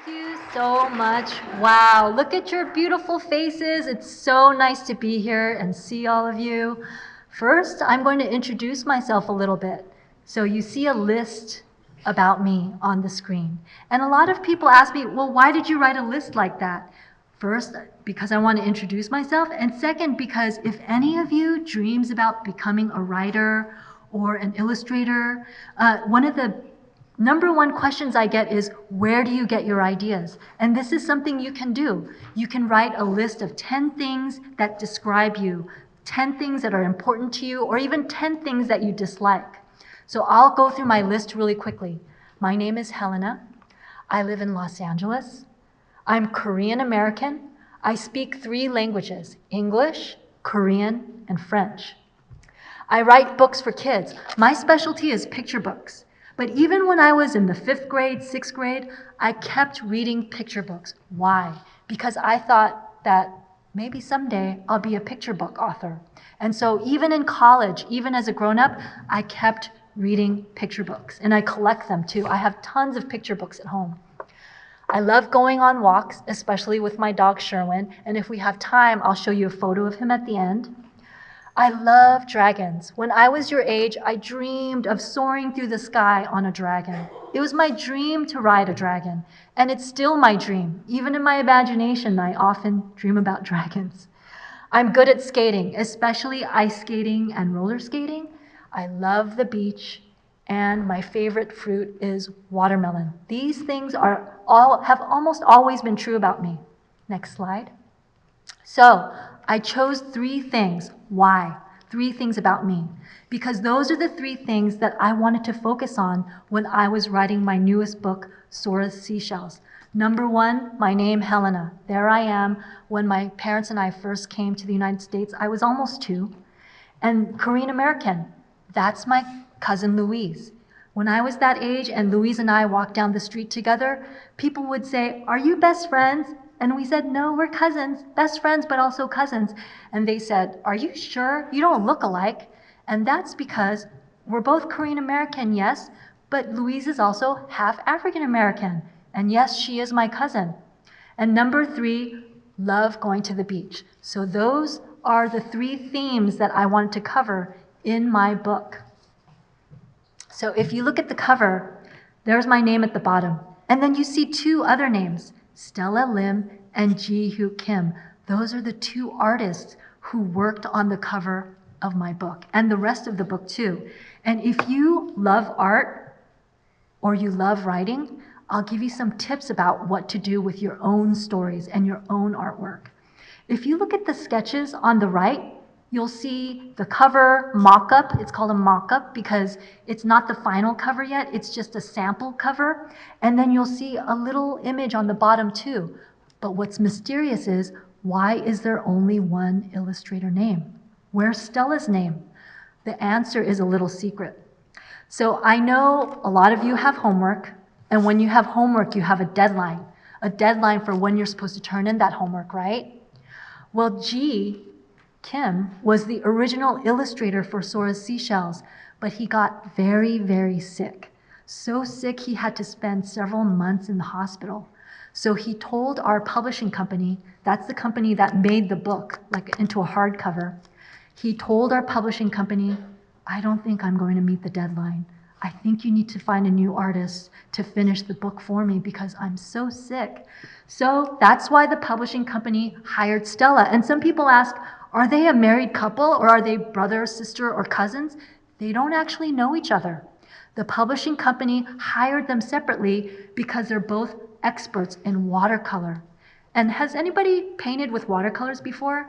you so much. Wow, look at your beautiful faces. It's so nice to be here and see all of you. First, I'm going to introduce myself a little bit. So you see a list about me on the screen. And a lot of people ask me, well, why did you write a list like that? First, because I want to introduce myself, and second, because if any of you dreams about becoming a writer or an illustrator, one of the number one questions I get is, where do you get your ideas? And this is something you can do. You can write a list of 10 things that describe you, 10 things that are important to you, or even 10 things that you dislike. So I'll go through my list really quickly. My name is Helena. I live in Los Angeles. I'm Korean American. I speak 3 languages, English, Korean, and French. I write books for kids. My specialty is picture books. But even when I was in the 5th grade, 6th grade, I kept reading picture books. Why? Because I thought that maybe someday I'll be a picture book author. And so even in college, even as a grown-up, I kept reading picture books. And I collect them too. I have tons of picture books at home. I love going on walks, especially with my dog Sherwin. And if we have time, I'll show you a photo of him at the end. I love dragons. When I was your age, I dreamed of soaring through the sky on a dragon. It was my dream to ride a dragon, and it's still my dream. Even in my imagination, I often dream about dragons. I'm good at skating, especially ice skating and roller skating. I love the beach, and my favorite fruit is watermelon. These things have almost always been true about me. Next slide. So I chose 3 things. Why? 3 things about me. Because those are the 3 things that I wanted to focus on when I was writing my newest book, Sora's Seashells. Number 1, my name, Helena. There I am. When my parents and I first came to the United States, I was almost 2. And Korean American, that's my cousin Louise. When I was that age and Louise and I walked down the street together, people would say, "Are you best friends?" And we said, "No, we're cousins, best friends, but also cousins." And they said, "Are you sure? You don't look alike." And that's because we're both Korean American, yes, but Louise is also half African American. And yes, she is my cousin. And number 3, love going to the beach. So those are the 3 themes that I wanted to cover in my book. So if you look at the cover, there's my name at the bottom. And then you see 2 other names, Stella Lim and Ji-Hyuk Kim. Those are the 2 artists who worked on the cover of my book and the rest of the book too. And if you love art or you love writing, I'll give you some tips about what to do with your own stories and your own artwork. If you look at the sketches on the right, you'll see the cover mock-up. It's called a mock-up because it's not the final cover yet. It's just a sample cover. And then you'll see a little image on the bottom too. But what's mysterious is, why is there only 1 illustrator name? Where's Stella's name? The answer is a little secret. So I know a lot of you have homework, and when you have homework, you have a deadline for when you're supposed to turn in that homework, right? Well, Kim was the original illustrator for Sora's Seashells, but he got very, very sick. So sick he had to spend several months in the hospital. So he told our publishing company, that's the company that made the book like into a hardcover, he told our publishing company, "I don't think I'm going to meet the deadline. I think you need to find a new artist to finish the book for me because I'm so sick." So that's why the publishing company hired Stella. And some people ask, are they a married couple or are they brother, sister, or cousins? They don't actually know each other. The publishing company hired them separately because they're both experts in watercolor. And has anybody painted with watercolors before?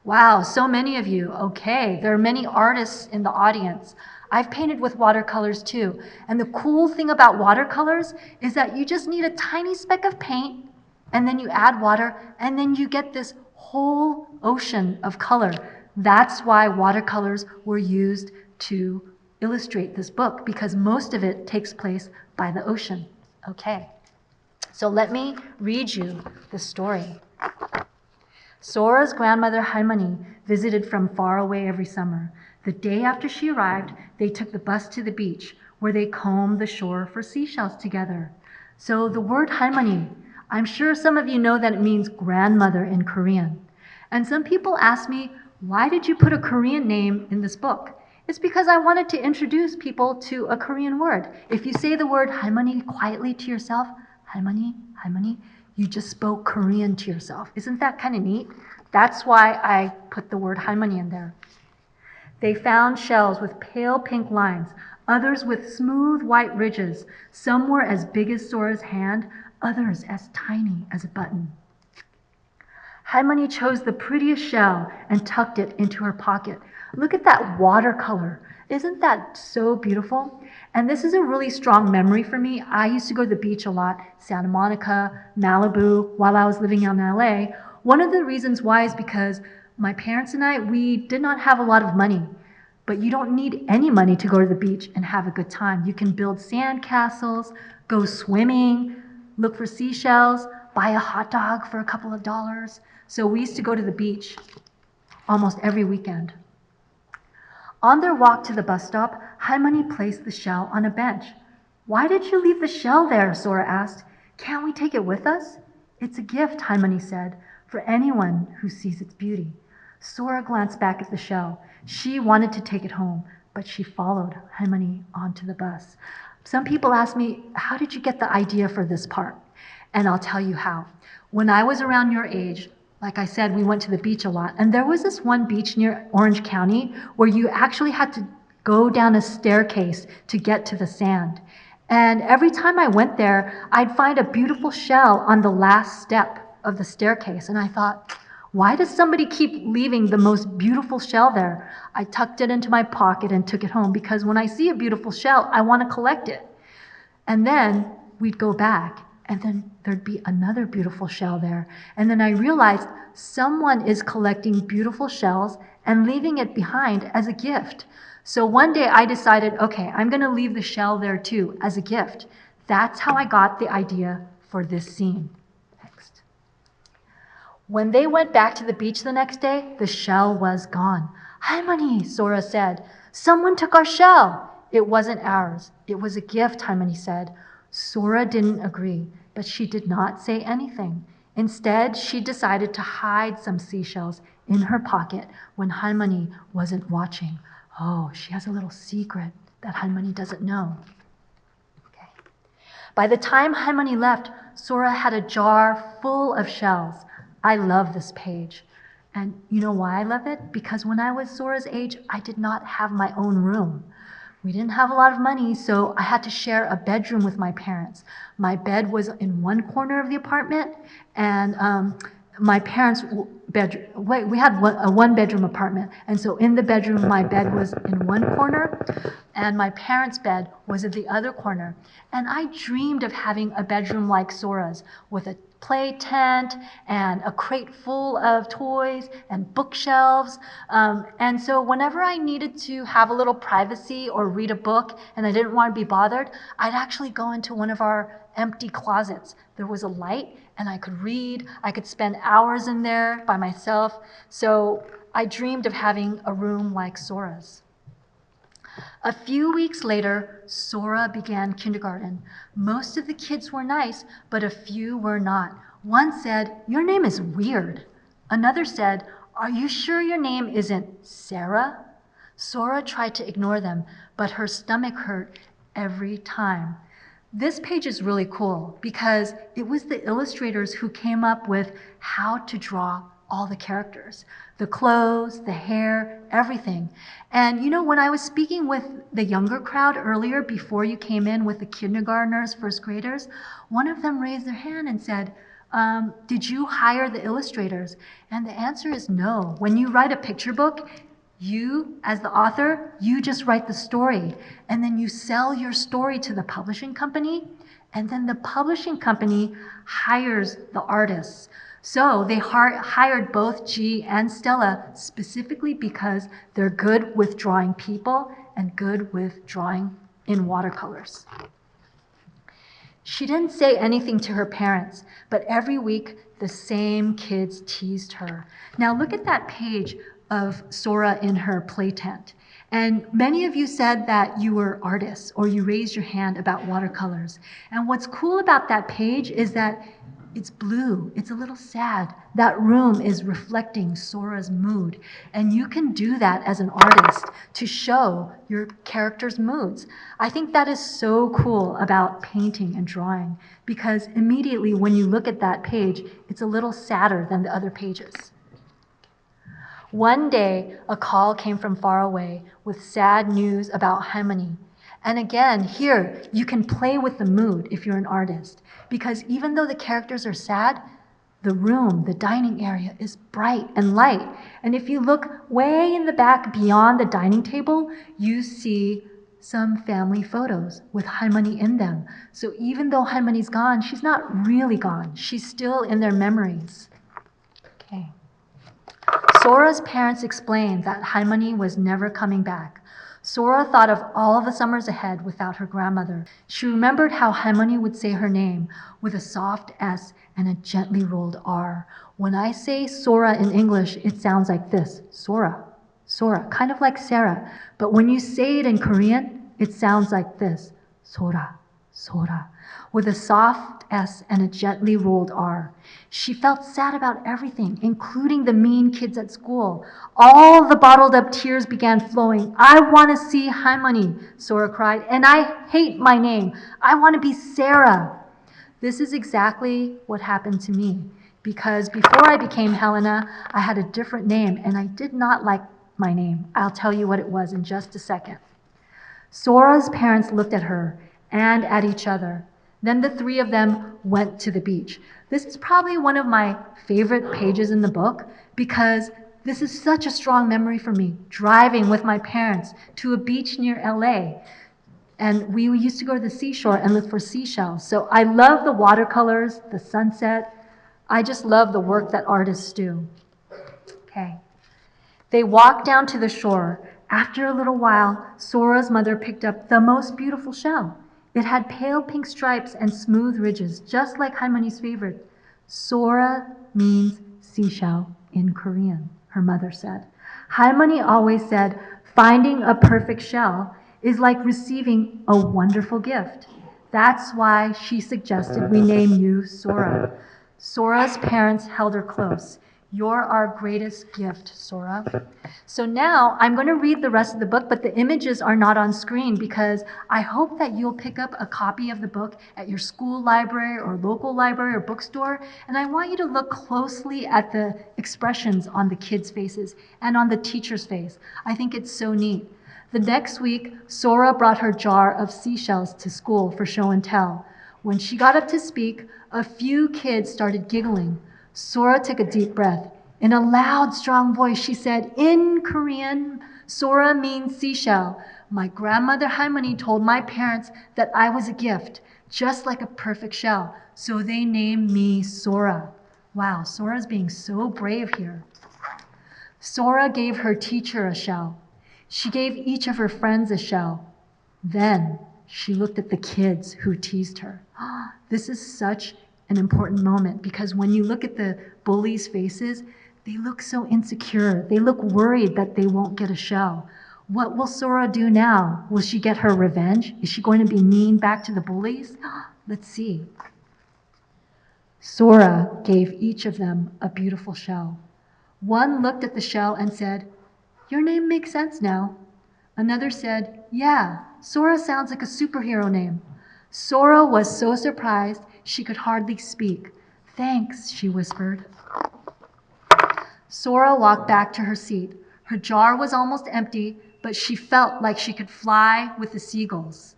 Wow, so many of you. Okay, there are many artists in the audience. I've painted with watercolors too. And the cool thing about watercolors is that you just need a tiny speck of paint, and then you add water, and then you get this whole ocean of color. That's why watercolors were used to illustrate this book, because most of it takes place by the ocean. Okay, so let me read you the story. Sora's grandmother Halmani visited from far away every summer. The day after she arrived, they took the bus to the beach, where they combed the shore for seashells together. So the word Halmani I'm sure some of you know that it means grandmother in Korean. And some people ask me, why did you put a Korean name in this book? It's because I wanted to introduce people to a Korean word. If you say the word 할머니 quietly to yourself, 할머니, 할머니, you just spoke Korean to yourself. Isn't that kind of neat? That's why I put the word 할머니 in there. They found shells with pale pink lines, others with smooth white ridges. Some were as big as Sora's hand, others as tiny as a button. 할머니 chose the prettiest shell and tucked it into her pocket. Look at that watercolor. Isn't that so beautiful? And this is a really strong memory for me. I used to go to the beach a lot, Santa Monica, Malibu, while I was living in LA. One of the reasons why is because my parents and I, we did not have a lot of money. But you don't need any money to go to the beach and have a good time. You can build sand castles, go swimming, look for seashells, buy a hot dog for a couple of dollars. So we used to go to the beach almost every weekend. On their walk to the bus stop, 할머니 placed the shell on a bench. Why did you leave the shell there? Sora asked. Can't we take it with us? It's a gift, 할머니 said, for anyone who sees its beauty. Sora glanced back at the shell. She wanted to take it home, but she followed 할머니 onto the bus. Some people ask me, how did you get the idea for this part? And I'll tell you how. When I was around your age, like I said, we went to the beach a lot. And there was this one beach near Orange County where you actually had to go down a staircase to get to the sand. And every time I went there, I'd find a beautiful shell on the last step of the staircase. And I thought, why does somebody keep leaving the most beautiful shell there? I tucked it into my pocket and took it home because when I see a beautiful shell, I want to collect it. And then we'd go back. And then there'd be another beautiful shell there. And then I realized someone is collecting beautiful shells and leaving it behind as a gift. So one day I decided, okay, I'm going to leave the shell there too as a gift. That's how I got the idea for this scene. Next. When they went back to the beach the next day, the shell was gone. 할머니, Sora said, someone took our shell. It wasn't ours. It was a gift, 할머니 said. Sora didn't agree, but she did not say anything. Instead, she decided to hide some seashells in her pocket when 할머니 wasn't watching. Oh, she has a little secret that 할머니 doesn't know. Okay. By the time 할머니 left, Sora had a jar full of shells. I love this page. And you know why I love it? Because when I was Sora's age, I did not have my own room. We didn't have a lot of money, so I had to share a bedroom with my parents. My bed was in one corner of the apartment, and my parents' bedroom, we had a one-bedroom apartment, and so in the bedroom, my bed was in one corner, and my parents' bed was in the other corner. And I dreamed of having a bedroom like Sora's, with a play tent and a crate full of toys and bookshelves. And so whenever I needed to have a little privacy or read a book and I didn't want to be bothered, I'd actually go into one of our empty closets. There was a light and I could read. I could spend hours in there by myself. So I dreamed of having a room like Sora's. A few weeks later, Sora began kindergarten. Most of the kids were nice, but a few were not. One said, "Your name is weird." Another said, "Are you sure your name isn't Sarah?" Sora tried to ignore them, but her stomach hurt every time. This page is really cool because it was the illustrators who came up with how to draw all the characters, the clothes, the hair, everything. And you know, when I was speaking with the younger crowd earlier, before you came in with the kindergartners, first graders, one of them raised their hand and said, did you hire the illustrators? And the answer is no. When you write a picture book, you, as the author, you just write the story, and then you sell your story to the publishing company, and then the publishing company hires the artists. So they hired both G and Stella specifically because they're good with drawing people and good with drawing in watercolors. She didn't say anything to her parents, but every week the same kids teased her. Now look at that page of Sora in her play tent. And many of you said that you were artists or you raised your hand about watercolors. And what's cool about that page is that it's blue. It's a little sad. That room is reflecting Sora's mood. And you can do that as an artist to show your character's moods. I think that is so cool about painting and drawing because immediately when you look at that page, it's a little sadder than the other pages. One day, a call came from far away with sad news about Harmony. And again, here, you can play with the mood if you're an artist, because even though the characters are sad, the room, the dining area, is bright and light. And if you look way in the back beyond the dining table, you see some family photos with Harmony in them. So even though Harmony's gone, she's not really gone. She's still in their memories. Okay. Sora's parents explained that Harmony was never coming back. Sora thought of all the summers ahead without her grandmother. She remembered how Harmony would say her name with a soft S and a gently rolled R. When I say Sora in English, it sounds like this, Sora, Sora, kind of like Sarah. But when you say it in Korean, it sounds like this, Sora, Sora, with a soft S and a gently rolled R. She felt sad about everything, including the mean kids at school. All the bottled up tears began flowing. I want to see Harmony, Sora cried, and I hate my name. I want to be Sarah. This is exactly what happened to me, because before I became Helena, I had a different name, and I did not like my name. I'll tell you what it was in just a second. Sora's parents looked at her and at each other. Then the three of them went to the beach. This is probably one of my favorite pages in the book because this is such a strong memory for me, driving with my parents to a beach near LA. And we used to go to the seashore and look for seashells. So I love the watercolors, the sunset. I just love the work that artists do. Okay. They walked down to the shore. After a little while, Sora's mother picked up the most beautiful shell. It had pale pink stripes and smooth ridges, just like Harmony's favorite. Sora means seashell in Korean, her mother said. Harmony always said, finding a perfect shell is like receiving a wonderful gift. That's why she suggested we name you Sora. Sora's parents held her close. You're our greatest gift, Sora. So now I'm going to read the rest of the book, but the images are not on screen because I hope that you'll pick up a copy of the book at your school library or local library or bookstore. And I want you to look closely at the expressions on the kids' faces and on the teacher's face. I think it's so neat. The next week, Sora brought her jar of seashells to school for show and tell. When she got up to speak, a few kids started giggling. Sora took a deep breath. In a loud, strong voice, she said, in Korean, Sora means seashell. My grandmother Harmony told my parents that I was a gift, just like a perfect shell. So they named me Sora. Wow, Sora's being so brave here. Sora gave her teacher a shell. She gave each of her friends a shell. Then she looked at the kids who teased her. This is such an important moment because when you look at the bullies' faces, they look so insecure. They look worried that they won't get a shell. What will Sora do now? Will she get her revenge? Is she going to be mean back to the bullies? Let's see. Sora gave each of them a beautiful shell. One looked at the shell and said, your name makes sense now. Another said, yeah, Sora sounds like a superhero name. Sora was so surprised she could hardly speak. Thanks, she whispered. Sora walked back to her seat. Her jar was almost empty, but she felt like she could fly with the seagulls.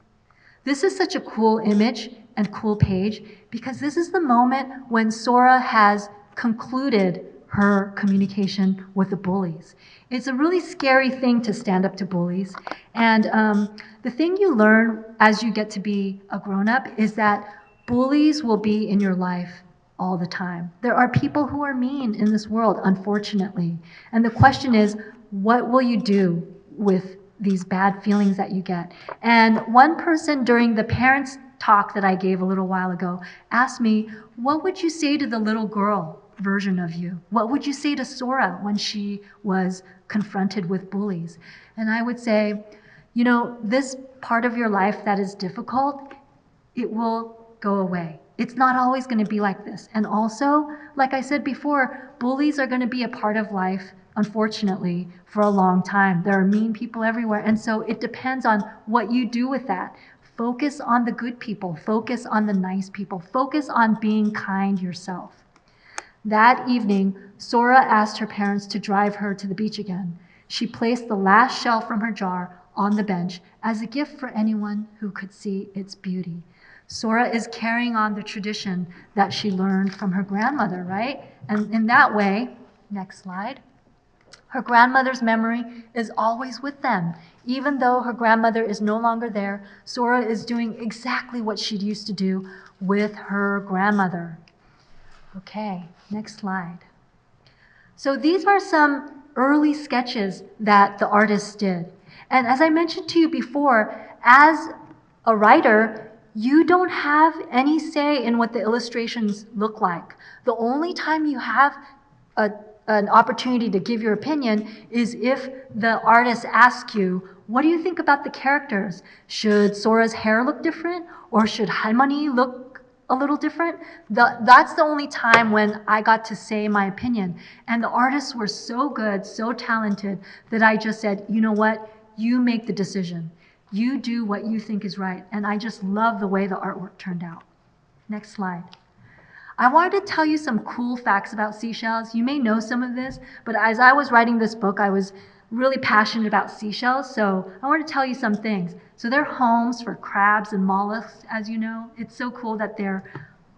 This is such a cool image and cool page because this is the moment when Sora has concluded her communication with the bullies. It's a really scary thing to stand up to bullies. And the thing you learn as you get to be a grown-up is that bullies will be in your life all the time. There are people who are mean in this world, unfortunately. And the question is, what will you do with these bad feelings that you get? And one person during the parents' talk that I gave a little while ago asked me, what would you say to the little girl version of you? What would you say to Sora when she was confronted with bullies? And I would say, you know, this part of your life that is difficult, it will go away. It's not always going to be like this. And also, like I said before, bullies are going to be a part of life, unfortunately, for a long time. There are mean people everywhere. And so it depends on what you do with that. Focus on the good people. Focus on the nice people. Focus on being kind yourself. That evening, Sora asked her parents to drive her to the beach again. She placed the last shell from her jar on the bench as a gift for anyone who could see its beauty. Sora is carrying on the tradition that she learned from her grandmother, right? And in that way, next slide, her grandmother's memory is always with them. Even though her grandmother is no longer there, Sora is doing exactly what she used to do with her grandmother. Okay, next slide. So these are some early sketches that the artist did. And as I mentioned to you before, as a writer, you don't have any say in what the illustrations look like. The only time you have an opportunity to give your opinion is if the artist asks you, what do you think about the characters? Should Sora's hair look different? Or should Harmony look a little different? That's the only time when I got to say my opinion. And the artists were so good, so talented, that I just said, you know what? You make the decision. You do what you think is right. And I just love the way the artwork turned out. Next slide. I wanted to tell you some cool facts about seashells. You may know some of this, but as I was writing this book, I was really passionate about seashells, so I want to tell you some things. So they're homes for crabs and mollusks, as you know. It's so cool that their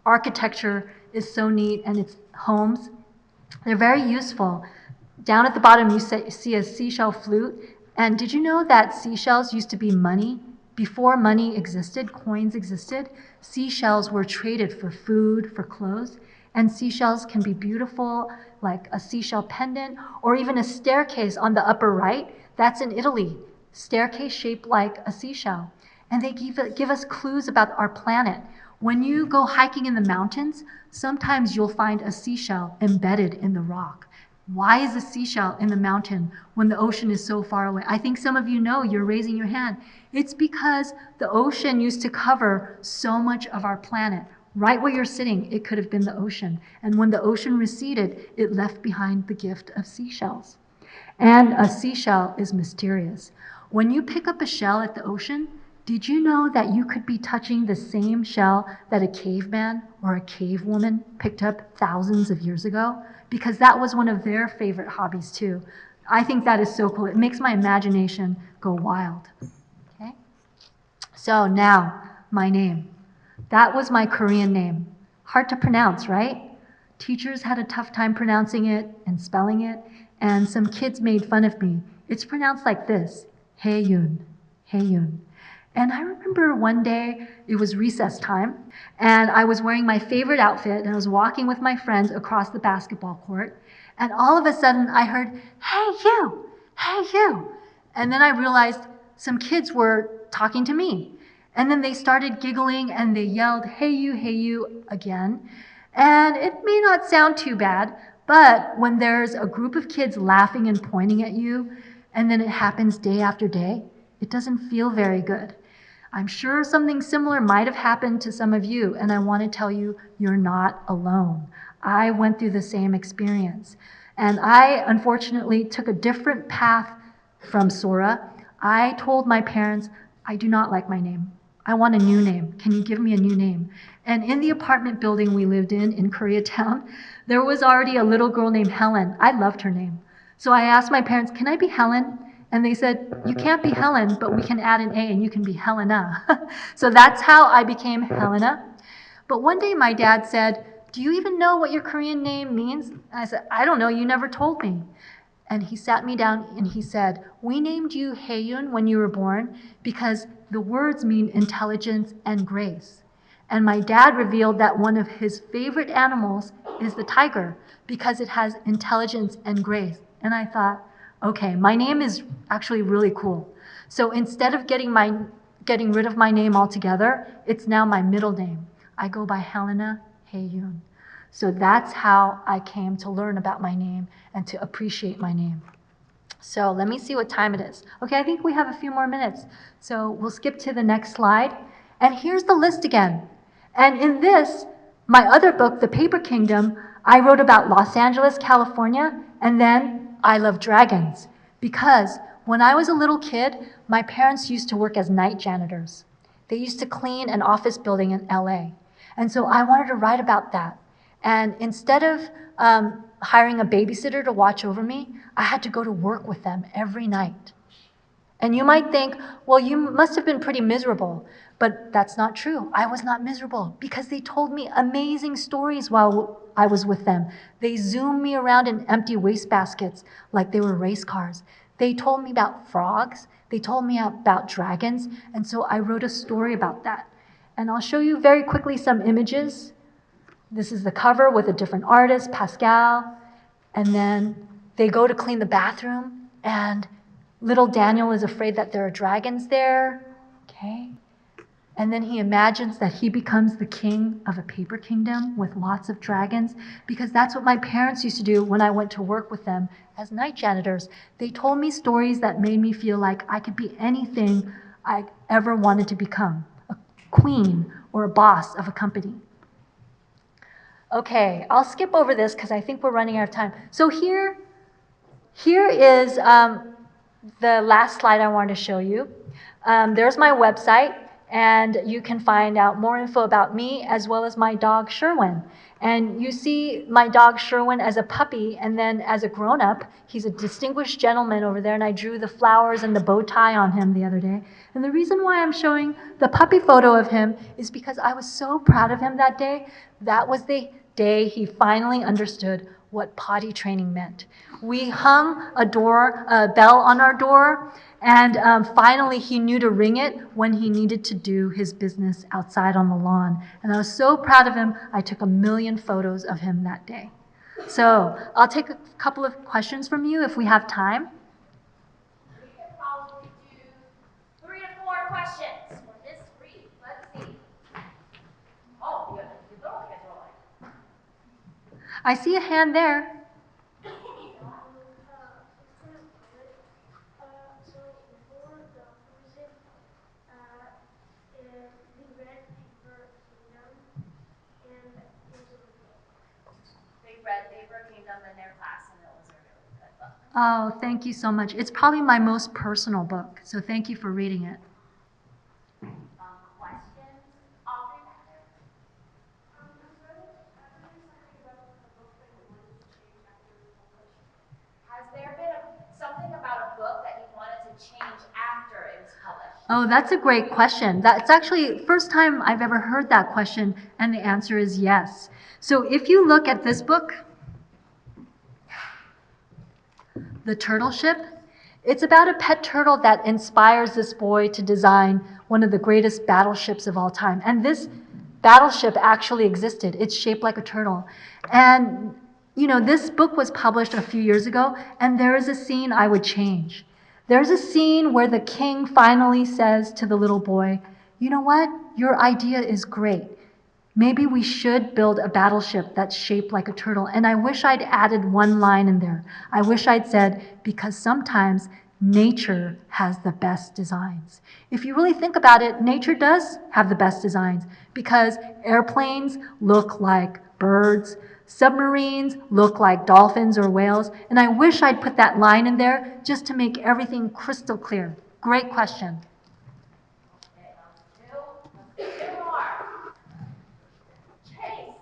architecture is so neat, and it's homes. They're very useful. Down at the bottom, you see a seashell flute. And did you know that seashells used to be money? Before money existed, coins existed, seashells were traded for food, for clothes. And seashells can be beautiful, like a seashell pendant, or even a staircase on the upper right. That's in Italy, staircase shaped like a seashell. And they give us clues about our planet. When you go hiking in the mountains, sometimes you'll find a seashell embedded in the rock. Why is a seashell in the mountain when the ocean is so far away? I think some of you know, you're raising your hand. It's because the ocean used to cover so much of our planet. Right where you're sitting, it could have been the ocean. And when the ocean receded, it left behind the gift of seashells. And a seashell is mysterious. When you pick up a shell at the ocean, did you know that you could be touching the same shell that a caveman or a cave woman picked up thousands of years ago? Because that was one of their favorite hobbies too. I think that is so cool. It makes my imagination go wild. Okay? So now, my name. That was my Korean name. Hard to pronounce, right? Teachers had a tough time pronouncing it and spelling it, and some kids made fun of me. It's pronounced like this, Hae-yoon, Hae-yoon. And I remember one day, it was recess time, and I was wearing my favorite outfit, and I was walking with my friends across the basketball court, and all of a sudden I heard, hey you, hey you. And then I realized some kids were talking to me. And then they started giggling and they yelled, hey you again. And it may not sound too bad, but when there's a group of kids laughing and pointing at you, and then it happens day after day, it doesn't feel very good. I'm sure something similar might have happened to some of you, and I want to tell you, you're not alone. I went through the same experience. And I, unfortunately, took a different path from Sora. I told my parents, I do not like my name. I want a new name. Can you give me a new name? And in the apartment building we lived in Koreatown, there was already a little girl named Helen. I loved her name. So I asked my parents, can I be Helen? And they said, you can't be Helen, but we can add an A and you can be Helena. So that's how I became Helena. But one day my dad said, do you even know what your Korean name means? And I said, I don't know, you never told me. And he sat me down and he said, we named you Hae-yoon when you were born because the words mean intelligence and grace. And my dad revealed that one of his favorite animals is the tiger because it has intelligence and grace. And I thought, okay, my name is actually really cool. So instead of getting rid of my name altogether, it's now my middle name. I go by Helena Hae-yoon. So that's how I came to learn about my name and to appreciate my name. So let me see what time it is. Okay, I think we have a few more minutes. So we'll skip to the next slide. And here's the list again. And in this, my other book, The Paper Kingdom, I wrote about Los Angeles, California, and then I Love Dragons. Because when I was a little kid, my parents used to work as night janitors. They used to clean an office building in LA. And so I wanted to write about that. And instead of hiring a babysitter to watch over me, I had to go to work with them every night. And you might think, well, you must have been pretty miserable. But that's not true. I was not miserable because they told me amazing stories while I was with them. They zoomed me around in empty wastebaskets like they were race cars. They told me about frogs. They told me about dragons. And so I wrote a story about that. And I'll show you very quickly some images. This is the cover with a different artist, Pascal. And then they go to clean the bathroom, and little Daniel is afraid that there are dragons there. Okay. And then he imagines that he becomes the king of a paper kingdom with lots of dragons, because that's what my parents used to do when I went to work with them as night janitors. They told me stories that made me feel like I could be anything I ever wanted to become, a queen or a boss of a company. Okay, I'll skip over this because I think we're running out of time. So here is the last slide I wanted to show you. There's my website, and you can find out more info about me as well as my dog Sherwin. And you see my dog Sherwin as a puppy, and then as a grown-up, he's a distinguished gentleman over there, and I drew the flowers and the bow tie on him the other day. And the reason why I'm showing the puppy photo of him is because I was so proud of him that day. That was the day he finally understood what potty training meant. We hung a bell on our door, and finally he knew to ring it when he needed to do his business outside on the lawn. And I was so proud of him, I took 1,000,000 photos of him that day. So I'll take a couple of questions from you if we have time. We could probably do 3 to 4 questions for Miss Rhee. Let's see. Oh, you little kids are like. I see a hand there. They read Paper Kingdom in their class, and it was a really good book. Oh, thank you so much. It's probably my most personal book, so thank you for reading it. Questions? Audrey back there? Has there been something about a book that you wanted to change after it was published? Oh, that's a great question. That's actually the first time I've ever heard that question, and the answer is yes. So if you look at this book, The Turtle Ship, it's about a pet turtle that inspires this boy to design one of the greatest battleships of all time. And this battleship actually existed. It's shaped like a turtle. And, you know, this book was published a few years ago, and there is a scene I would change. There's a scene where the king finally says to the little boy, you know what? Your idea is great. Maybe we should build a battleship that's shaped like a turtle. And I wish I'd added one line in there. I wish I'd said, because sometimes nature has the best designs. If you really think about it, nature does have the best designs, because airplanes look like birds, submarines look like dolphins or whales, and I wish I'd put that line in there just to make everything crystal clear. Great question. Okay, two more. Chase,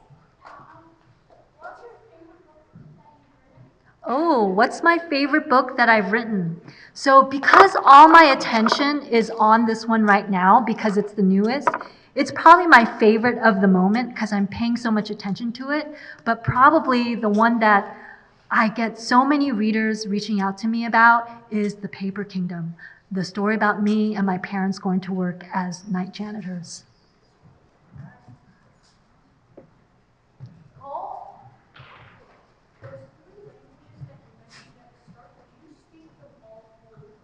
what's your favorite book that you've written? Oh, what's my favorite book that I've written? So because all my attention is on this one right now, because it's the newest, it's probably my favorite of the moment because I'm paying so much attention to it, but probably the one that I get so many readers reaching out to me about is The Paper Kingdom, the story about me and my parents going to work as night janitors. Cole? Those 3 languages that you mentioned at the start, do you speak them all fluently?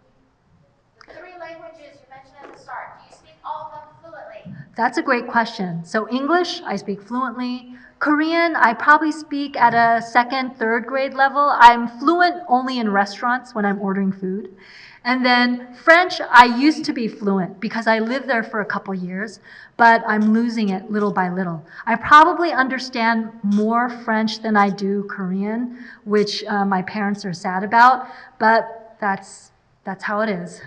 The 3 languages you mentioned at the start, do you speak all of them fluently? That's a great question. So English, I speak fluently. Korean, I probably speak at a second, third grade level. I'm fluent only in restaurants when I'm ordering food. And then French, I used to be fluent because I lived there for a couple years, but I'm losing it little by little. I probably understand more French than I do Korean, which my parents are sad about, but that's how it is.